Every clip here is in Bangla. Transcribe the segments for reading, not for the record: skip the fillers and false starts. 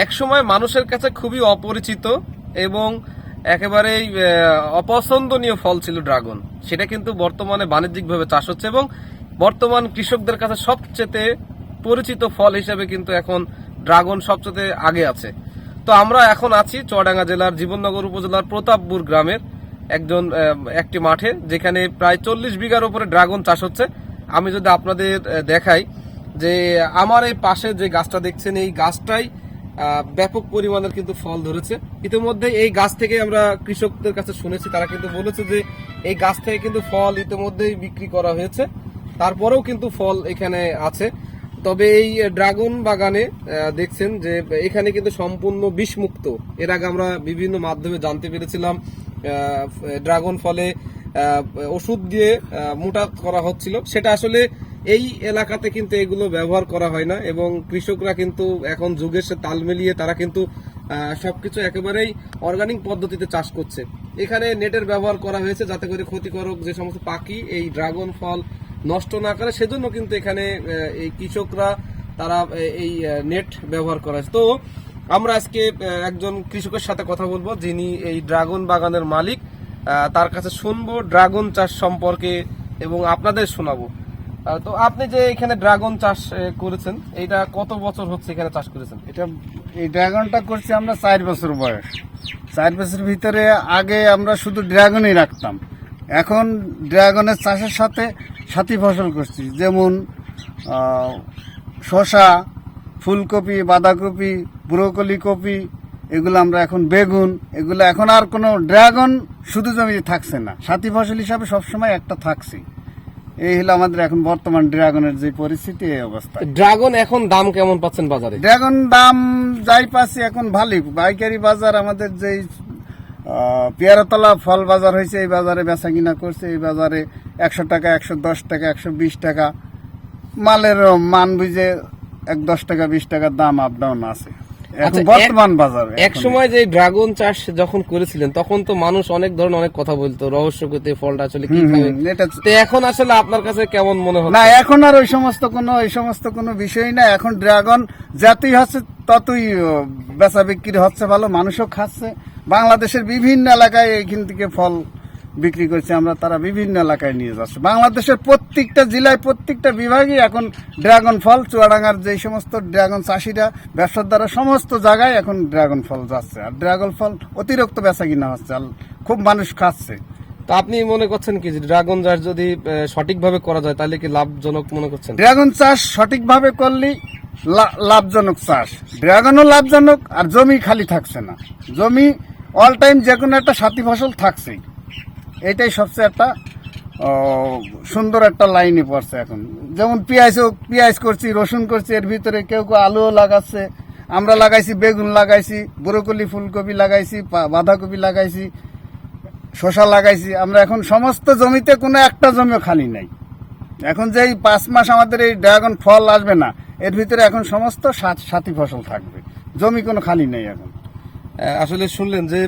একসময় মানুষের কাছে খুবই অপরিচিত এবং একেবারেই অপছন্দনীয় ফল ছিল ড্রাগন। সেটা কিন্তু বর্তমানে বাণিজ্যিকভাবে চাষ হচ্ছে এবং বর্তমান কৃষকদের কাছে সবচেয়ে পরিচিত ফল হিসেবে কিন্তু এখন ড্রাগন সবচেয়ে আগে আছে। তো আমরা এখন আছি চুয়াডাঙ্গা জেলার জীবননগর উপজেলার প্রতাপপুর গ্রামের একটি মাঠে, যেখানে প্রায় 40 বিঘার উপরে ড্রাগন চাষ হচ্ছে। আমি যদি আপনাদের দেখাই যে আমার এই পাশে যে গাছটা দেখছেন, এই গাছটাই ব্যাপক পরিমাণের কিন্তু ফল ধরেছে। ইতিমধ্যে এই গাছ থেকে আমরা কৃষকদের কাছে শুনেছি, তারা কিন্তু বলেছে যে এই গাছ থেকে কিন্তু ফল ইতিমধ্যেই বিক্রি করা হয়েছে, তারপরেও কিন্তু ফল এখানে আছে। তবে এই ড্রাগন বাগানে দেখছেন যে এখানে কিন্তু সম্পূর্ণ বিষমুক্ত। এর আগে আমরা বিভিন্ন মাধ্যমে জানতে পেরেছিলাম ড্রাগন ফলে ওষুধ দিয়ে মোটা করা হচ্ছিল, সেটা আসলে এই এলাকাতে কিন্তু এগুলো ব্যবহার করা হয় না এবং কৃষকরা কিন্তু এখন যুগের সাথে তাল মিলিয়ে তারা কিন্তু সবকিছু একেবারেই অর্গানিক পদ্ধতিতে চাষ করছে। এখানে নেটের ব্যবহার করা হয়েছে যাতে করে ক্ষতিকারক যে সমস্ত পাখি এই ড্রাগন ফল নষ্ট না করে, সেজন্য কিন্তু এখানে এই কৃষকরা তারা এই নেট ব্যবহার করে। তো আমরা আজকে একজন কৃষকের সাথে কথা বলবো যিনি এই ড্রাগন বাগানের মালিক, তার কাছে শুনবো ড্রাগন চাষ সম্পর্কে এবং আপনাদের শোনাবো। তো আপনি যে এখানে ড্রাগন চাষ করেছেন, এইটা কত বছর হচ্ছে এখানে চাষ করেছেন? এই ড্রাগনটা করছি আমরা 4 বছর বয়স। 4 বছর ভিতরে আগে আমরা শুধু ড্রাগনই রাখতাম, এখন ড্রাগনের চাষের সাথে সাথী ফসল করছি, যেমন শসা, ফুলকপি, বাঁধাকপি, ব্রোকলি কপি, এগুলো আমরা এখন বেগুন, এগুলো এখন আর কোনো ড্রাগন শুধু জমিতে থাকছে না, সাথী ফসল হিসাবে সবসময় একটা থাকছে। এই হলো আমাদের এখন বর্তমান ড্রাগনের যে পরিস্থিতি, এই অবস্থা। ড্রাগন এখন দাম কেমন পাচ্ছেন বাজারে? ড্রাগন দাম যাই পাচ্ছি এখন ভালোই। পাইকারি বাজার আমাদের যেই পেয়ারাতলা ফল বাজার হয়েছে, এই বাজারে বেচা কিনা করছে। এই বাজারে 100 টাকা, 110 টাকা, 120 টাকা, মালের মান বুঝে 10 টাকা 20 টাকার দাম আপ ডাউন আছে এখন বর্তমান বাজারে। এক সময় যে ড্রাগন চাষ যখন করেছিলেন তখন তো মানুষ অনেক ধরনের অনেক কথা বলতো, রহস্য করতে ফলটা আসলে কি খাবে। তো এখন আসলে আপনার কাছে কেমন মনে হয়? না, এখন আর ওই সমস্ত কোনো বিষয় না। এখন ড্রাগন যতই হচ্ছে ততই বেচা বিক্রি হচ্ছে ভালো, মানুষও খাচ্ছে। বাংলাদেশের বিভিন্ন এলাকায় এইখান থেকে ফল বিক্রি করছে আমরা, তারা বিভিন্ন এলাকায় নিয়ে যাচ্ছে। বাংলাদেশের প্রত্যেকটা জেলায়, প্রত্যেকটা বিভাগে এখন ড্রাগন ফল, চুয়াডাঙ্গার যে সমস্ত ড্রাগন চাষিরা ব্যবসার দ্বারা সমস্ত জায়গায় এখন ড্রাগন ফল যাচ্ছে। আর ড্রাগন ফল অতিরিক্ত বেচা কিনা হচ্ছে, আর খুব মানুষ খাচ্ছে। তো আপনি মনে করছেন কি ড্রাগন চাষ যদি সঠিকভাবে করা যায় তাহলে কি লাভজনক মনে করছেন? ড্রাগন চাষ সঠিকভাবে করলে লাভজনক চাষ, ড্রাগনও লাভজনক, আর জমি খালি থাকছে না, জমি অল টাইম যে কোনো একটা সাথী ফসল থাকছেই। এটাই সবচেয়ে একটা সুন্দর একটা লাইনে পড়ছে এখন। যেমন পেঁয়াজ করছি, রসুন করছি, এর ভিতরে কেউ কেউ আলুও লাগাচ্ছে, আমরা লাগাইছি বেগুন লাগাইছি, ব্রোকলি ফুলকপি লাগাইছি, বাঁধাকপি লাগাইছি, শসা লাগাইছি। আমরা এখন সমস্ত জমিতে কোনো একটা জমিও খালি নাই। এখন যে 5 মাস আমাদের এই ড্রাগন ফল আসবে না, এর ভিতরে এখন সমস্ত সাথী ফসল থাকবে, জমি কোনো খালি নেই এখন। আসলে শুনলেন যে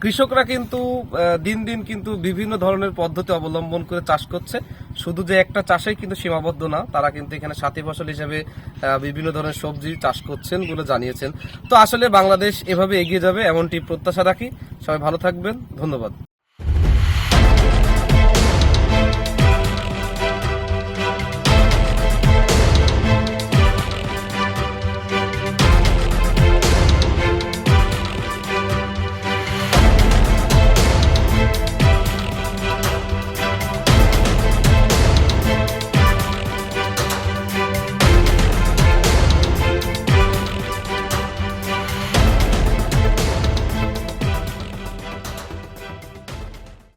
কৃষকরা কিন্তু দিন দিন কিন্তু বিভিন্ন ধরনের পদ্ধতি অবলম্বন করে চাষ করছে, শুধু যে একটা চাষেই কিন্তু সীমাবদ্ধ না, তারা কিন্তু এখানে সাথী ফসল হিসেবে বিভিন্ন ধরনের সবজি চাষ করছেন বলে জানিয়েছেন। তো আসলে বাংলাদেশ এভাবে এগিয়ে যাবে এমনটি প্রত্যাশা রাখি। সবাই ভালো থাকবেন, ধন্যবাদ।